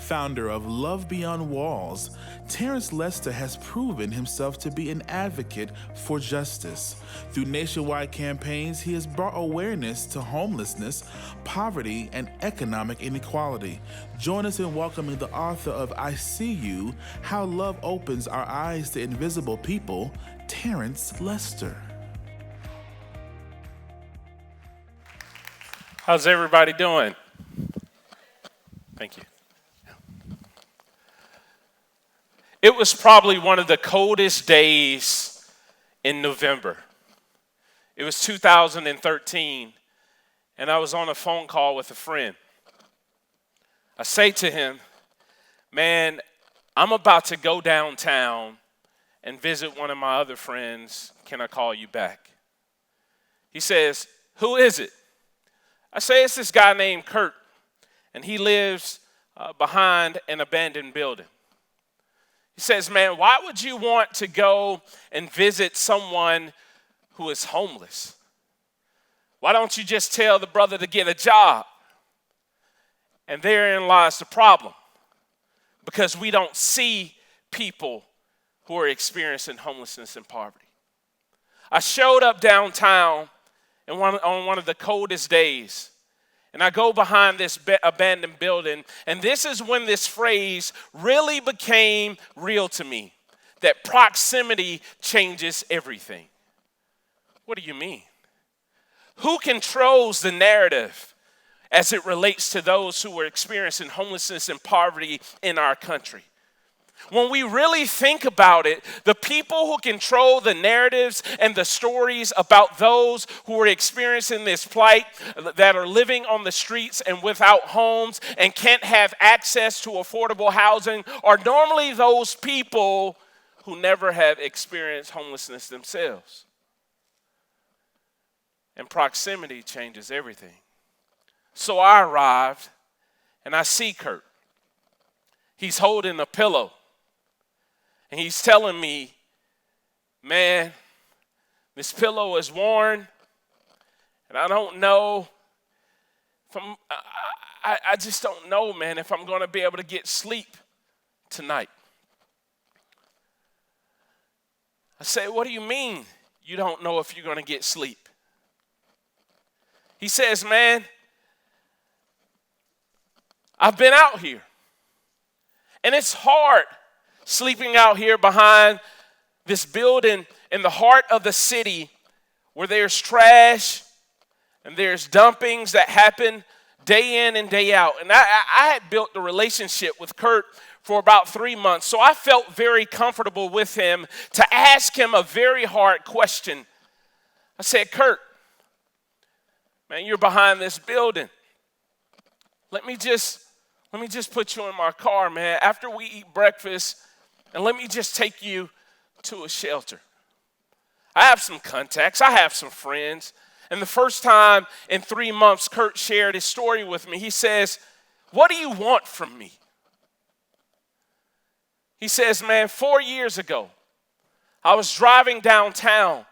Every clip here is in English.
founder of Love Beyond Walls, Terence has proven himself to be an advocate for justice. Through nationwide campaigns, he has brought awareness to homelessness, poverty, and economic inequality. Join us in welcoming the author of I See You, How Love Opens Our Eyes to Invisible People, Terence Lester. How's everybody doing? Thank you. It was probably one of the coldest days in November. It was 2013, and I was on a phone call with a friend. I say to him, man, I'm about to go downtown and visit one of my other friends. Can I call you back? He says, who is it? I say, it's this guy named Kurt, and he lives behind an abandoned building. He says, man, why would you want to go and visit someone who is homeless? Why don't you just tell the brother to get a job? And therein lies the problem, because we don't see people who are experiencing homelessness and poverty. I showed up downtown on one of the coldest days, and I go behind this abandoned building, and this is when this phrase really became real to me, that proximity changes everything. What do you mean? Who controls the narrative as it relates to those who are experiencing homelessness and poverty in our country? When we really think about it, the people who control the narratives and the stories about those who are experiencing this plight, that are living on the streets and without homes and can't have access to affordable housing, are normally those people who never have experienced homelessness themselves. And proximity changes everything. So I arrived and I see Kurt. He's holding a pillow. And he's telling me, man, this pillow is worn, and I don't know if I just don't know, man, if I'm going to be able to get sleep tonight. I say, what do you mean you don't know if you're going to get sleep? He says, man, I've been out here, and it's hard sleeping out here behind this building in the heart of the city where there's trash and there's dumpings that happen day in and day out. And I had built a relationship with Kurt for about 3 months, so I felt very comfortable with him to ask him a very hard question. I said, Kurt, man, you're behind this building. Let me just put you in my car, man, after we eat breakfast, and let me just take you to a shelter. I have some contacts. I have some friends. And the first time in 3 months, Kurt shared his story with me. He says, what do you want from me? He says, man, 4 years ago, I was driving downtown,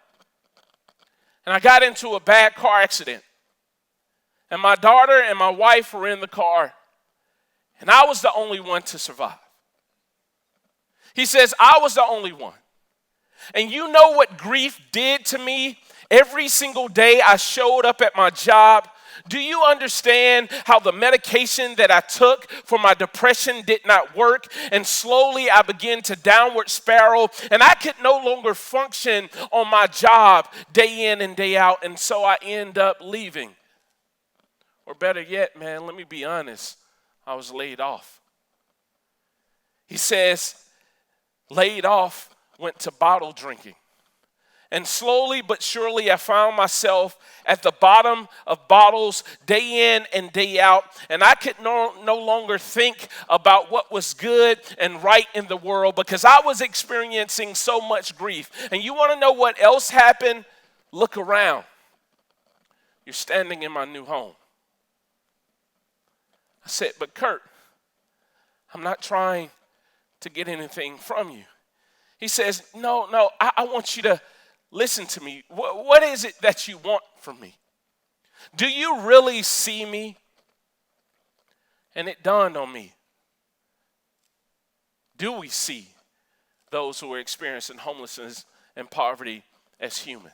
and I got into a bad car accident. And my daughter and my wife were in the car, and I was the only one to survive. He says, I was the only one. And you know what grief did to me every single day I showed up at my job? Do you understand how the medication that I took for my depression did not work? And slowly I began to downward spiral, and I could no longer function on my job day in and day out. And so I end up leaving. Or better yet, man, let me be honest, I was laid off. He says, laid off, went to bottle drinking. And slowly but surely, I found myself at the bottom of bottles day in and day out. And I could no longer think about what was good and right in the world because I was experiencing so much grief. And you want to know what else happened? Look around. You're standing in my new home. I said, but Kurt, I'm not trying to get anything from you. He says, no, I want you to listen to me. What is it that you want from me? Do you really see me? And it dawned on me. Do we see those who are experiencing homelessness and poverty as human?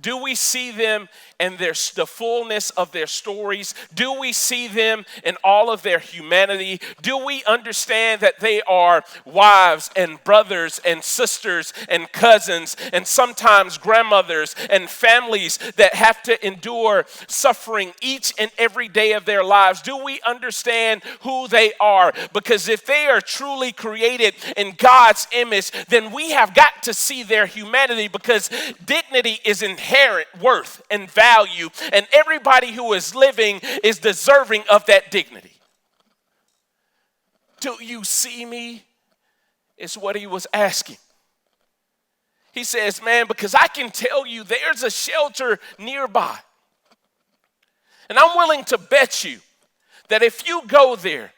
Do we see them in the fullness of their stories? Do we see them in all of their humanity? Do we understand that they are wives and brothers and sisters and cousins and sometimes grandmothers and families that have to endure suffering each and every day of their lives? Do we understand who they are? Because if they are truly created in God's image, then we have got to see their humanity, because dignity is inherent worth and value, and everybody who is living is deserving of that dignity. Do you see me? Is what he was asking. He says, man, because I can tell you there's a shelter nearby. And I'm willing to bet you that if you go there,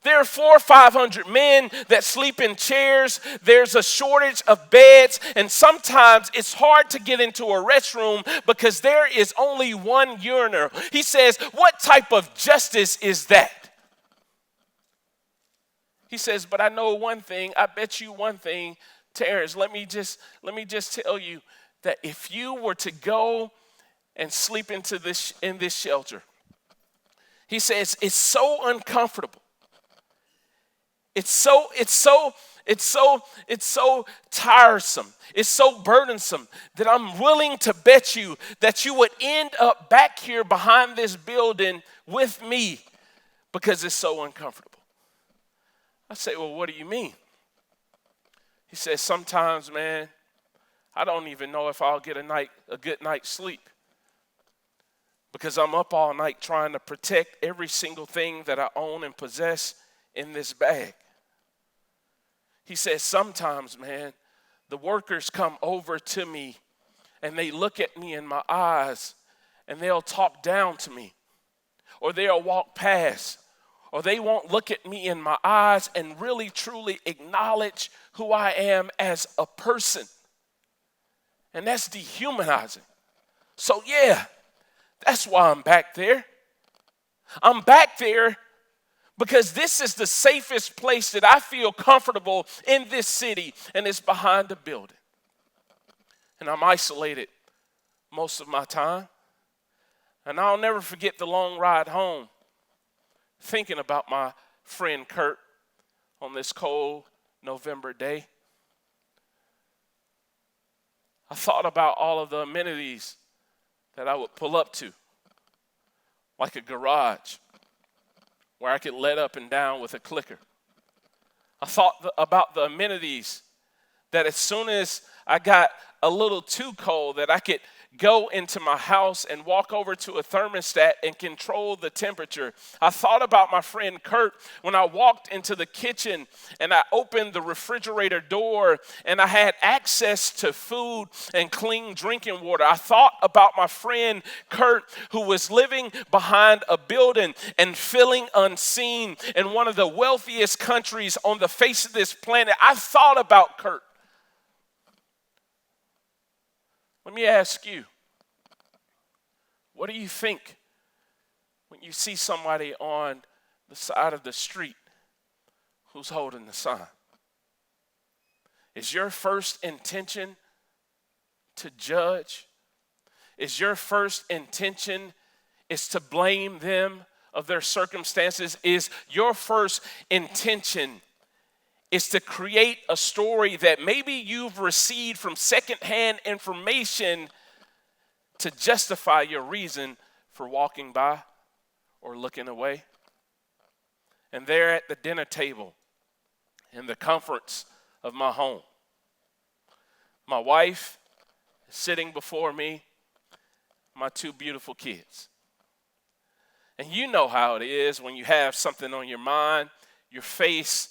there are 400 or 500 men that sleep in chairs. There's a shortage of beds. And sometimes it's hard to get into a restroom because there is only one urinal. He says, what type of justice is that? He says, but I know one thing. I bet you one thing, Terence. Let me just tell you that if you were to go and sleep in this shelter, he says, it's so uncomfortable. It's so tiresome. It's so burdensome that I'm willing to bet you that you would end up back here behind this building with me because it's so uncomfortable. I say, well, what do you mean? He says, sometimes, man, I don't even know if I'll get a good night's sleep because I'm up all night trying to protect every single thing that I own and possess in this bag. He says, sometimes, man, the workers come over to me and they look at me in my eyes and they'll talk down to me, or they'll walk past, or they won't look at me in my eyes and really truly acknowledge who I am as a person. And that's dehumanizing. So yeah, that's why I'm back there. I'm back there because this is the safest place that I feel comfortable in this city, and it's behind a building. And I'm isolated most of my time. And I'll never forget the long ride home, thinking about my friend Kurt on this cold November day. I thought about all of the amenities that I would pull up to, like a garage where I could let up and down with a clicker. I thought about the amenities that as soon as I got a little too cold, that I could go into my house and walk over to a thermostat and control the temperature. I thought about my friend Kurt when I walked into the kitchen and I opened the refrigerator door and I had access to food and clean drinking water. I thought about my friend Kurt who was living behind a building and feeling unseen in one of the wealthiest countries on the face of this planet. I thought about Kurt. Let me ask you, what do you think when you see somebody on the side of the street who's holding the sign? Is your first intention to judge? Is your first intention is to blame them of their circumstances? Is your first intention is to create a story that maybe you've received from secondhand information to justify your reason for walking by or looking away? And there at the dinner table, in the comforts of my home, my wife is sitting before me, my two beautiful kids. And you know how it is when you have something on your mind, your face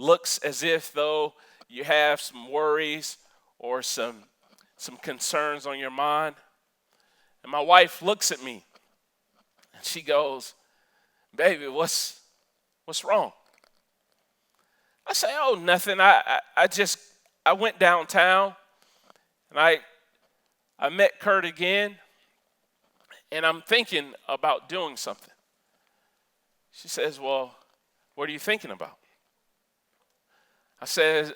looks as if though you have some worries or some concerns on your mind. And my wife looks at me and she goes, baby, what's wrong? I say, oh, nothing. I went downtown and I met Kurt again and I'm thinking about doing something. She says, well, what are you thinking about? I said,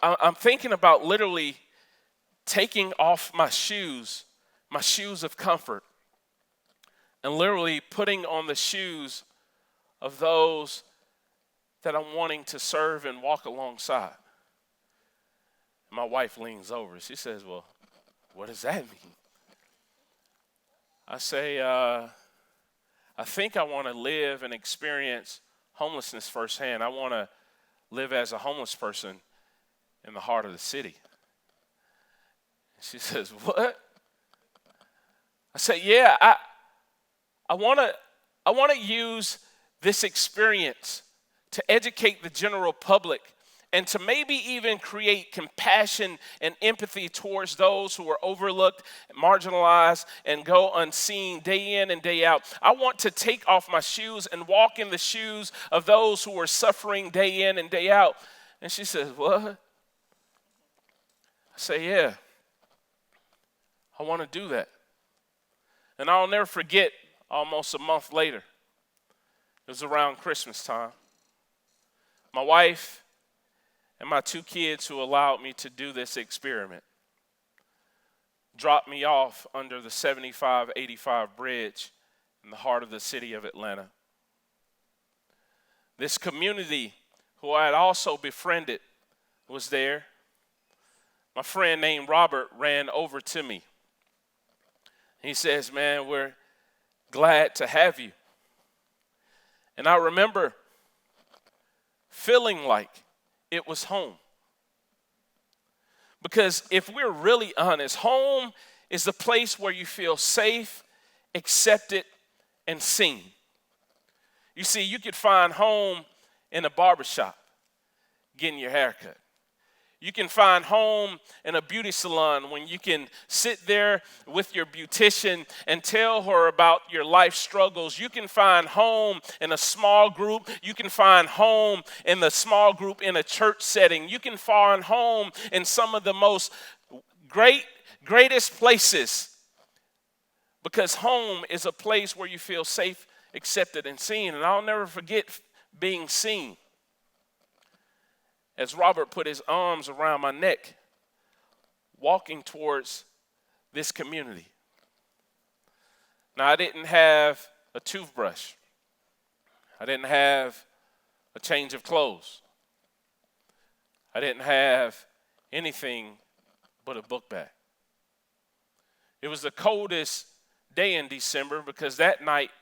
I'm thinking about literally taking off my shoes of comfort, and literally putting on the shoes of those that I'm wanting to serve and walk alongside. My wife leans over. She says, well, what does that mean? I say, I think I want to live and experience homelessness firsthand. I want to live as a homeless person in the heart of the city. She says, what? I say, yeah, I want to use this experience to educate the general public and to maybe even create compassion and empathy towards those who are overlooked, marginalized, and go unseen day in and day out. I want to take off my shoes and walk in the shoes of those who are suffering day in and day out. And she says, what? I say, yeah, I want to do that. And I'll never forget, almost a month later, it was around Christmas time, my wife and my 2 kids who allowed me to do this experiment dropped me off under the 75-85 bridge in the heart of the city of Atlanta. This community who I had also befriended was there. My friend named Robert ran over to me. He says, man, we're glad to have you. And I remember feeling like it was home. Because if we're really honest, home is the place where you feel safe, accepted, and seen. You see, you could find home in a barbershop, getting your hair cut. You can find home in a beauty salon when you can sit there with your beautician and tell her about your life struggles. You can find home in a small group. You can find home in the small group in a church setting. You can find home in some of the most greatest places, because home is a place where you feel safe, accepted, and seen. And I'll never forget being seen as Robert put his arms around my neck, walking towards this community. Now, I didn't have a toothbrush. I didn't have a change of clothes. I didn't have anything but a book bag. It was the coldest day in December because that night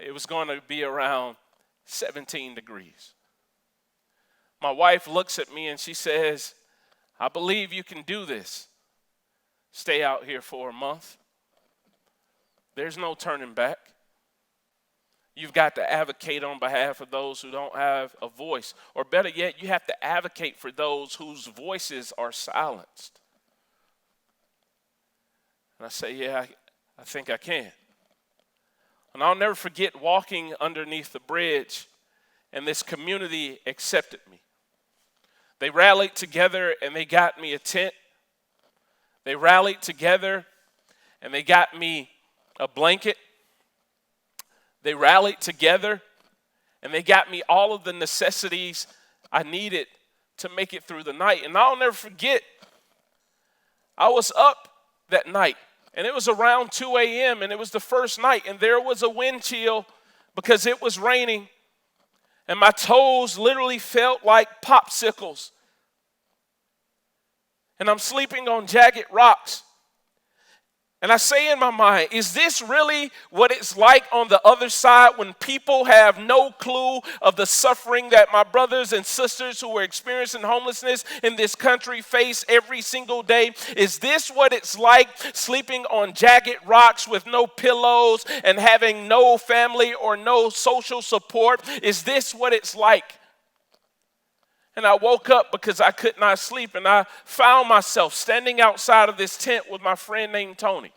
it was going to be around 17 degrees. My wife looks at me and she says, I believe you can do this. Stay out here for a month. There's no turning back. You've got to advocate on behalf of those who don't have a voice. Or better yet, you have to advocate for those whose voices are silenced. And I say, yeah, I think I can. And I'll never forget walking underneath the bridge, and this community accepted me. They rallied together and they got me a tent. They rallied together and they got me a blanket. They rallied together and they got me all of the necessities I needed to make it through the night. And I'll never forget, I was up that night and it was around 2 a.m. and it was the first night, and there was a wind chill because it was raining. And my toes literally felt like popsicles. And I'm sleeping on jagged rocks. And I say in my mind, is this really what it's like on the other side when people have no clue of the suffering that my brothers and sisters who are experiencing homelessness in this country face every single day? Is this what it's like sleeping on jagged rocks with no pillows and having no family or no social support? Is this what it's like? And I woke up because I could not sleep, and I found myself standing outside of this tent with my friend named Tony.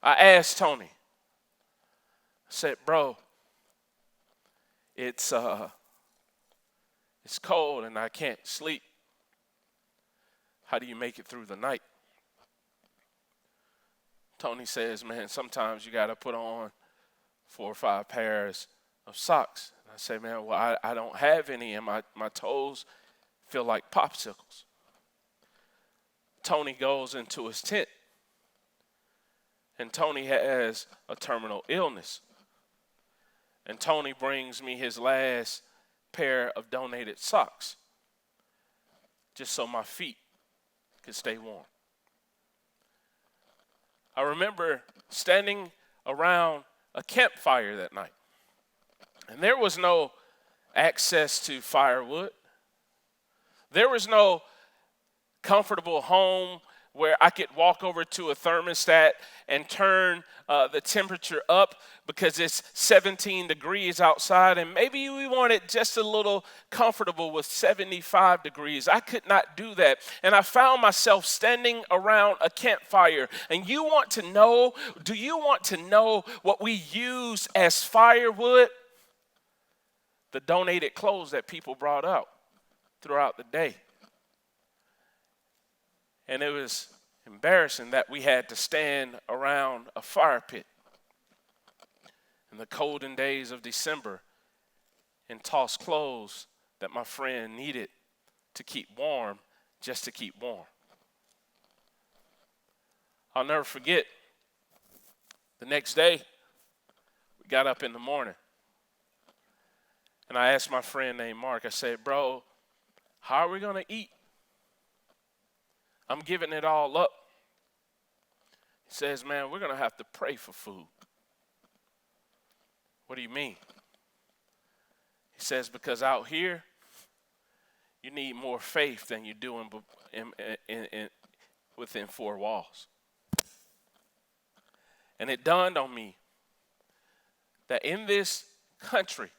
I asked Tony, I said, bro, it's cold and I can't sleep. How do you make it through the night? Tony says, man, sometimes you got to put on 4 or 5 pairs of socks. And I say, man, well, I don't have any, and my toes feel like popsicles. Tony goes into his tent, and Tony has a terminal illness. And Tony brings me his last pair of donated socks, just so my feet could stay warm. I remember standing around a campfire that night, and there was no access to firewood. There was no comfortable home where I could walk over to a thermostat and turn the temperature up because it's 17 degrees outside, and maybe we want it just a little comfortable with 75 degrees. I could not do that, and I found myself standing around a campfire. And do you want to know what we use as firewood? The donated clothes that people brought out throughout the day. And it was embarrassing that we had to stand around a fire pit in the golden days of December and toss clothes that my friend needed to keep warm, just to keep warm. I'll never forget, the next day, we got up in the morning, and I asked my friend named Mark, I said, bro, how are we going to eat? I'm giving it all up. He says, man, we're going to have to pray for food. What do you mean? He says, because out here, you need more faith than you do within four walls. And it dawned on me that in this country,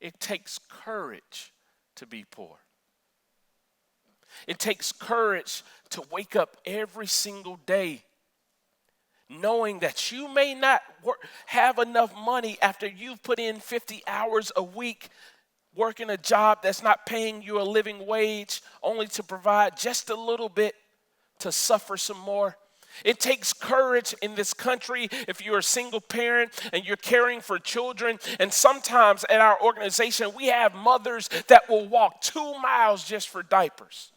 it takes courage to be poor. It takes courage to wake up every single day knowing that you may not have enough money after you've put in 50 hours a week working a job that's not paying you a living wage, only to provide just a little bit to suffer some more. It takes courage in this country if you're a single parent and you're caring for children. And sometimes at our organization, we have mothers that will walk 2 miles just for diapers.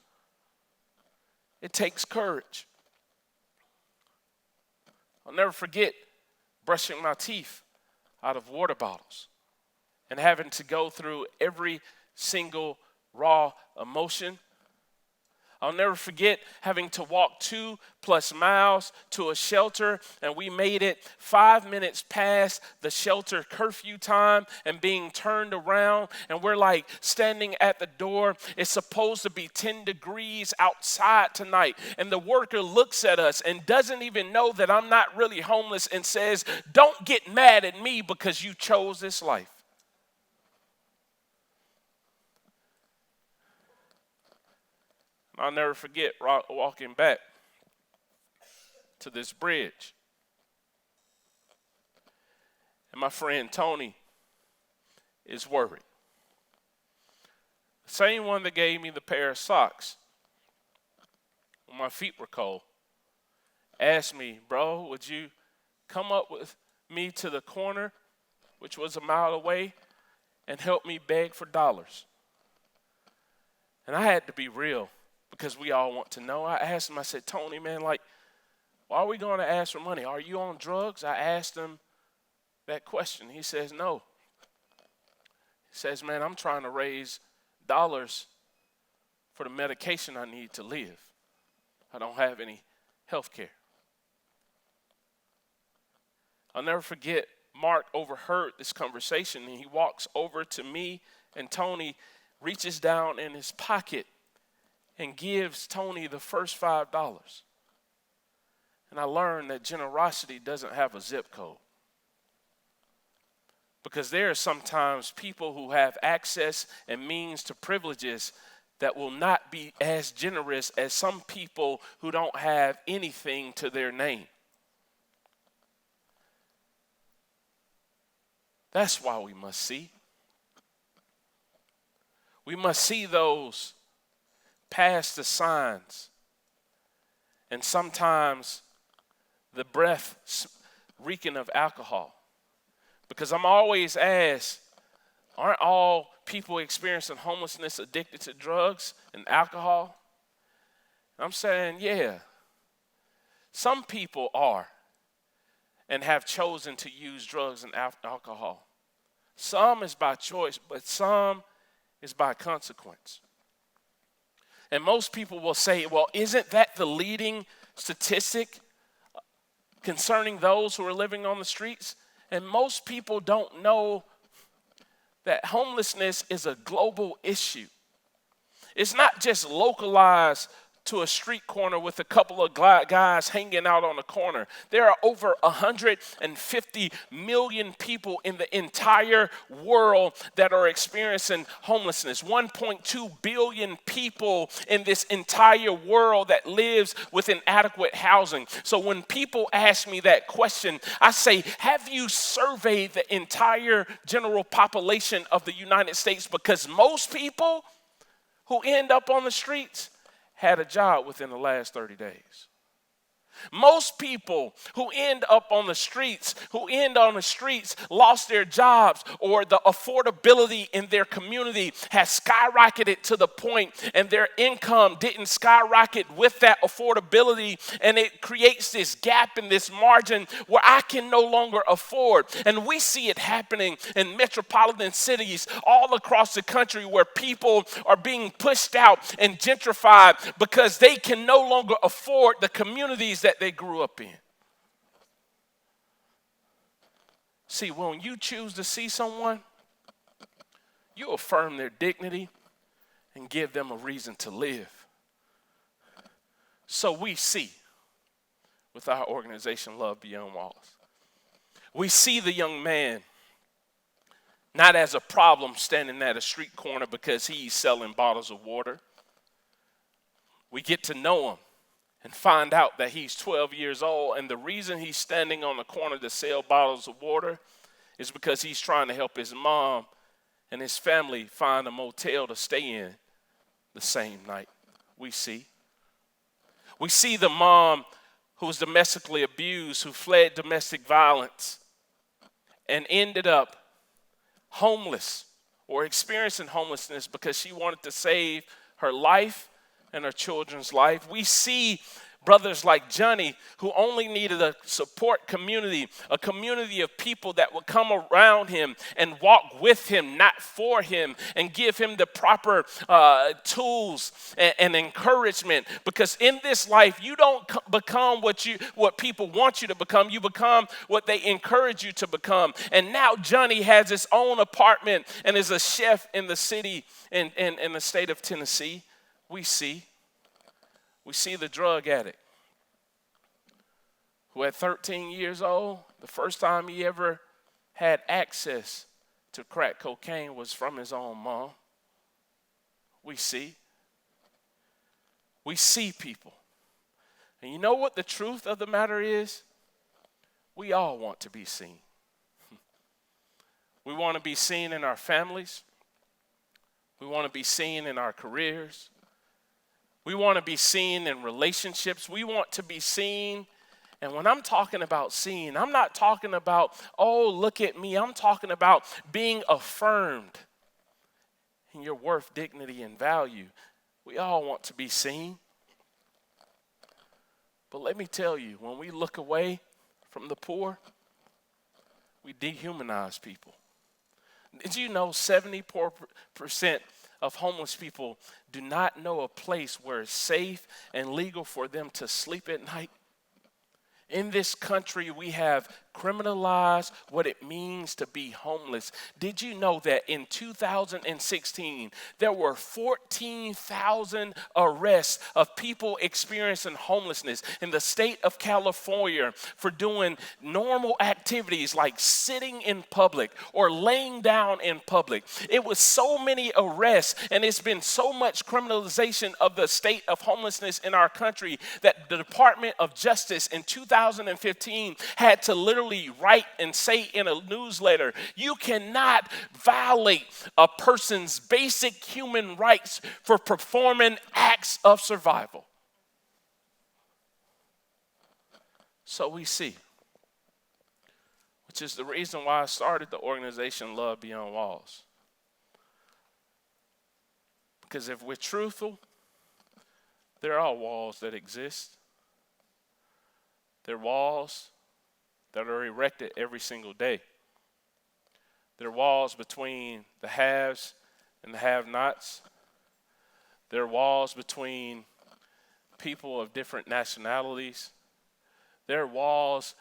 It takes courage. I'll never forget brushing my teeth out of water bottles and having to go through every single raw emotion. I'll never forget having to walk 2+ miles to a shelter, and we made it 5 minutes past the shelter curfew time and being turned around, and we're like standing at the door. It's supposed to be 10 degrees outside tonight, and the worker looks at us and doesn't even know that I'm not really homeless and says, "Don't get mad at me because you chose this life." I'll never forget walking back to this bridge. And my friend Tony is worried. The same one that gave me the pair of socks when my feet were cold asked me, "Bro, would you come up with me to the corner, which was a mile away, and help me beg for dollars?" And I had to be real, because we all want to know. I asked him, I said, "Tony, man, why are we going to ask for money? Are you on drugs?" I asked him that question. He says, "No." He says, "Man, I'm trying to raise dollars for the medication I need to live. I don't have any health care." I'll never forget, Mark overheard this conversation, and he walks over to me, and Tony reaches down in his pocket and gives Tony the first $5. And I learned that generosity doesn't have a zip code. Because there are sometimes people who have access and means to privileges that will not be as generous as some people who don't have anything to their name. That's why we must see. We must see those past the signs, and sometimes the breath reeking of alcohol. Because I'm always asked, Aren't all people experiencing homelessness addicted to drugs and alcohol? I'm saying, yeah, some people are and have chosen to use drugs and alcohol. Some is by choice, but some is by consequence. And most people will say, well, isn't that the leading statistic concerning those who are living on the streets? And most people don't know that homelessness is a global issue. It's not just localized to a street corner with a couple of guys hanging out on the corner. There are over 150 million people in the entire world that are experiencing homelessness. 1.2 billion people in this entire world that lives with inadequate housing. So when people ask me that question, I say, have you surveyed the entire general population of the United States? Because most people who end up on the streets had a job within the last 30 days. Most people who end up on the streets, lost their jobs, or the affordability in their community has skyrocketed to the point and their income didn't skyrocket with that affordability, and it creates this gap in this margin where I can no longer afford. And we see it happening in metropolitan cities all across the country where people are being pushed out and gentrified because they can no longer afford the communities that they grew up in. See, when you choose to see someone, you affirm their dignity and give them a reason to live. So we see with our organization, Love Beyond Walls, we see the young man not as a problem standing at a street corner because he's selling bottles of water. We get to know him and find out that he's 12 years old, and the reason he's standing on the corner to sell bottles of water is because he's trying to help his mom and his family find a motel to stay in the same night. We see the mom who was domestically abused, who fled domestic violence and ended up homeless or experiencing homelessness because she wanted to save her life and her children's life. We see brothers like Johnny who only needed a support community, a community of people that would come around him and walk with him, not for him, and give him the proper tools and encouragement. Because in this life, you don't become what people want you to become. You become what they encourage you to become. And now Johnny has his own apartment and is a chef in the city in the state of Tennessee. We see the drug addict who at 13 years old, the first time he ever had access to crack cocaine was from his own mom. We see people. And you know what the truth of the matter is? We all want to be seen. We want to be seen in our families. We want to be seen in our careers. We want to be seen in relationships. We want to be seen. And when I'm talking about seen, I'm not talking about, oh, look at me. I'm talking about being affirmed in your worth, dignity, and value. We all want to be seen. But let me tell you, when we look away from the poor, we dehumanize people. Did you know 74% of homeless people do not know a place where it's safe and legal for them to sleep at night? In this country, we have criminalized what it means to be homeless. Did you know that in 2016, there were 14,000 arrests of people experiencing homelessness in the state of California for doing normal activities like sitting in public or laying down in public? It was so many arrests, and it's been so much criminalization of the state of homelessness in our country that the Department of Justice in 2015 had to literally write and say in a newsletter, you cannot violate a person's basic human rights for performing acts of survival. So we see, which is the reason why I started the organization Love Beyond Walls. Because if we're truthful, there are walls that exist. There are walls that are erected every single day. There are walls between the haves and the have-nots. There are walls between people of different nationalities. There are walls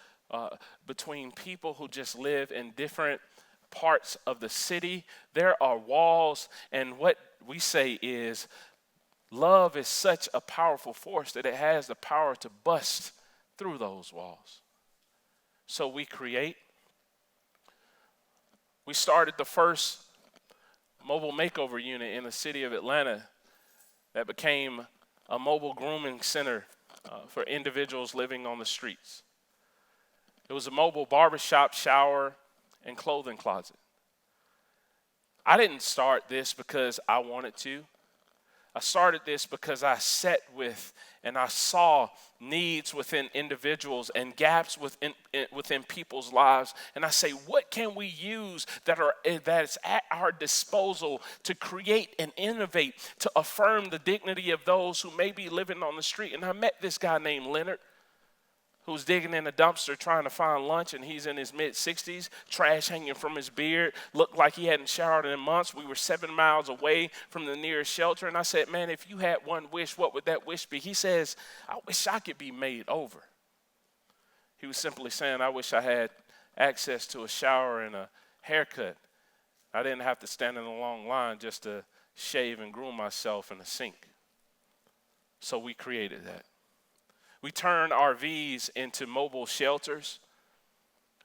between people who just live in different parts of the city. There are walls, and what we say is love is such a powerful force that it has the power to bust through those walls. So we create. We started the first mobile makeover unit in the city of Atlanta that became a mobile grooming center for individuals living on the streets. It was a mobile barbershop, shower, and clothing closet. I didn't start this because I wanted to. I started this because I sat with and I saw needs within individuals and gaps within people's lives. And I say, what can we use that is at our disposal to create and innovate, to affirm the dignity of those who may be living on the street? And I met this guy named Leonard, who's digging in a dumpster trying to find lunch, and he's in his mid-60s, trash hanging from his beard, looked like he hadn't showered in months. We were 7 miles away from the nearest shelter, and I said, man, if you had one wish, what would that wish be? He says, I wish I could be made over. He was simply saying, I wish I had access to a shower and a haircut. I didn't have to stand in a long line just to shave and groom myself in a sink. So we created that. We turned RVs into mobile shelters.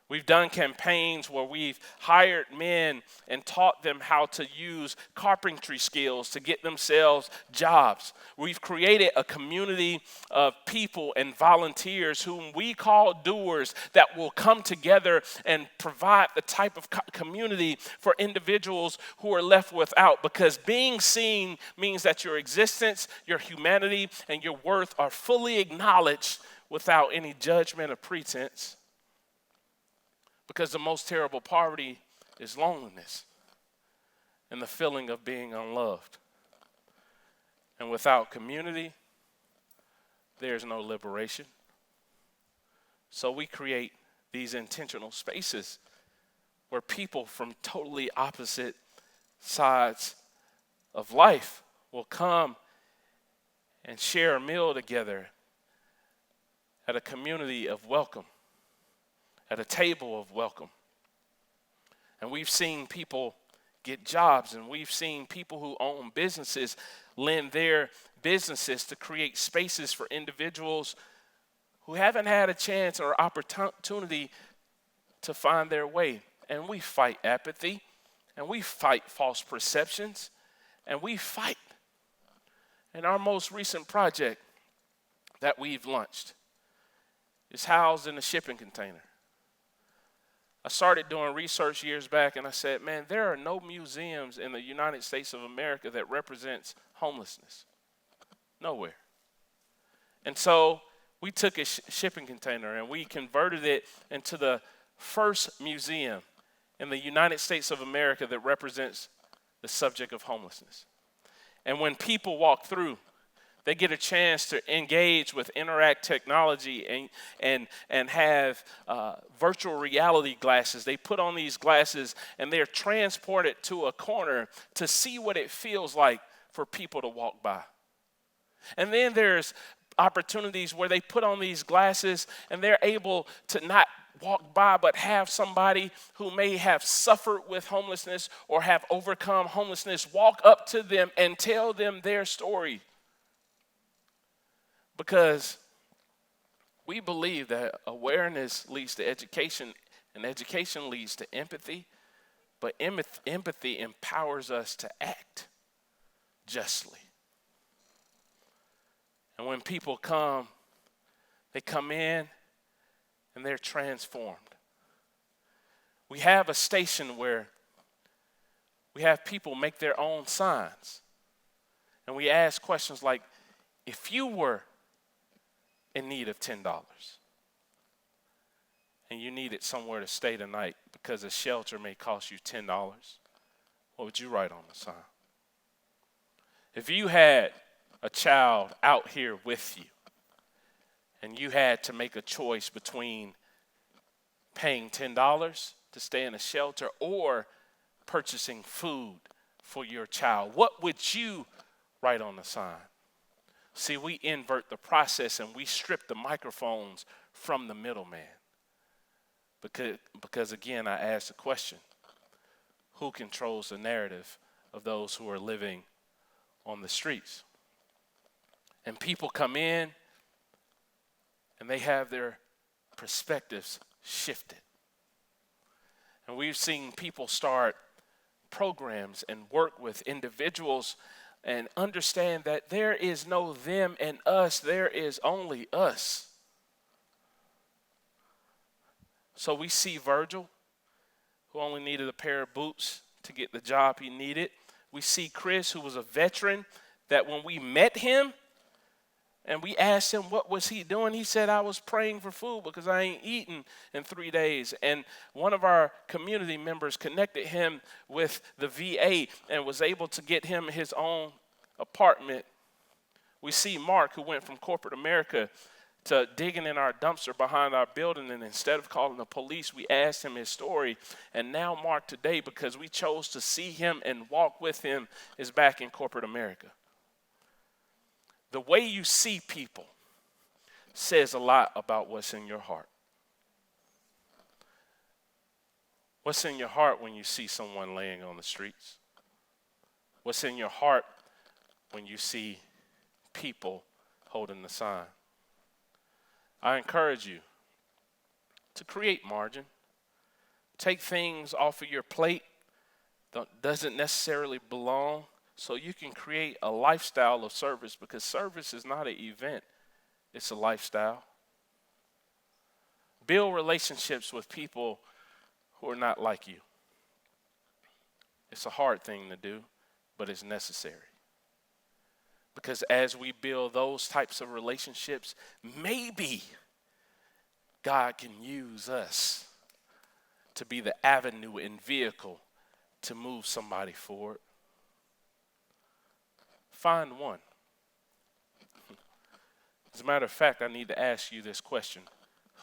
We've done campaigns where we've hired men and taught them how to use carpentry skills to get themselves jobs. We've created a community of people and volunteers whom we call doers that will come together and provide the type of community for individuals who are left without, because being seen means that your existence, your humanity, and your worth are fully acknowledged without any judgment or pretense. Because the most terrible poverty is loneliness and the feeling of being unloved. And without community, there's no liberation. So we create these intentional spaces where people from totally opposite sides of life will come and share a meal together at a community of welcome, at a table of welcome. And we've seen people get jobs, and we've seen people who own businesses lend their businesses to create spaces for individuals who haven't had a chance or opportunity to find their way. And we fight apathy, and we fight false perceptions, and we fight. And our most recent project that we've launched is housed in a shipping container. I started doing research years back, and I said, man, there are no museums in the United States of America that represents homelessness. Nowhere. And so we took a shipping container and we converted it into the first museum in the United States of America that represents the subject of homelessness. And when people walk through, they get a chance to engage with Interact technology and have virtual reality glasses. They put on these glasses and they're transported to a corner to see what it feels like for people to walk by. And then there's opportunities where they put on these glasses and they're able to not walk by, but have somebody who may have suffered with homelessness or have overcome homelessness walk up to them and tell them their story. Because we believe that awareness leads to education, and education leads to empathy, but empathy empowers us to act justly. And when people come, they come in and they're transformed. We have a station where we have people make their own signs, and we ask questions like, if you were in need of $10 and you needed somewhere to stay tonight because a shelter may cost you $10, what would you write on the sign? If you had a child out here with you and you had to make a choice between paying $10 to stay in a shelter or purchasing food for your child, what would you write on the sign? See, we invert the process and we strip the microphones from the middleman. Because again, I asked the question, who controls the narrative of those who are living on the streets? And people come in and they have their perspectives shifted. And we've seen people start programs and work with individuals and understand that there is no them and us, there is only us. So we see Virgil, who only needed a pair of boots to get the job he needed. We see Chris, who was a veteran, that when we met him and we asked him what was he doing, he said, I was praying for food because I ain't eaten in 3 days. And one of our community members connected him with the VA and was able to get him his own apartment. We see Mark, who went from corporate America to digging in our dumpster behind our building, and instead of calling the police, we asked him his story. And now Mark today, because we chose to see him and walk with him, is back in corporate America. The way you see people says a lot about what's in your heart. What's in your heart when you see someone laying on the streets? What's in your heart when you see people holding the sign? I encourage you to create margin. Take things off of your plate that doesn't necessarily belong, so you can create a lifestyle of service, because service is not an event, it's a lifestyle. Build relationships with people who are not like you. It's a hard thing to do, but it's necessary. Because as we build those types of relationships, maybe God can use us to be the avenue and vehicle to move somebody forward. Find one. As a matter of fact, I need to ask you this question.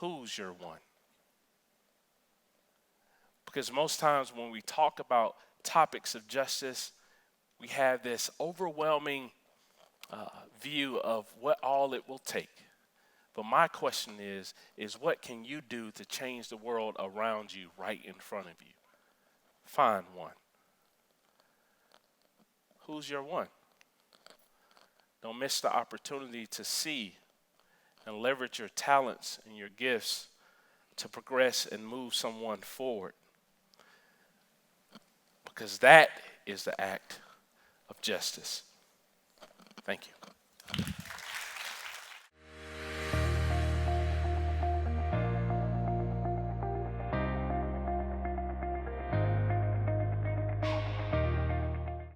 Who's your one? Because most times when we talk about topics of justice, we have this overwhelming view of what all it will take. But my question is what can you do to change the world around you right in front of you? Find one. Who's your one? Don't miss the opportunity to see and leverage your talents and your gifts to progress and move someone forward. Because that is the act of justice. Thank you.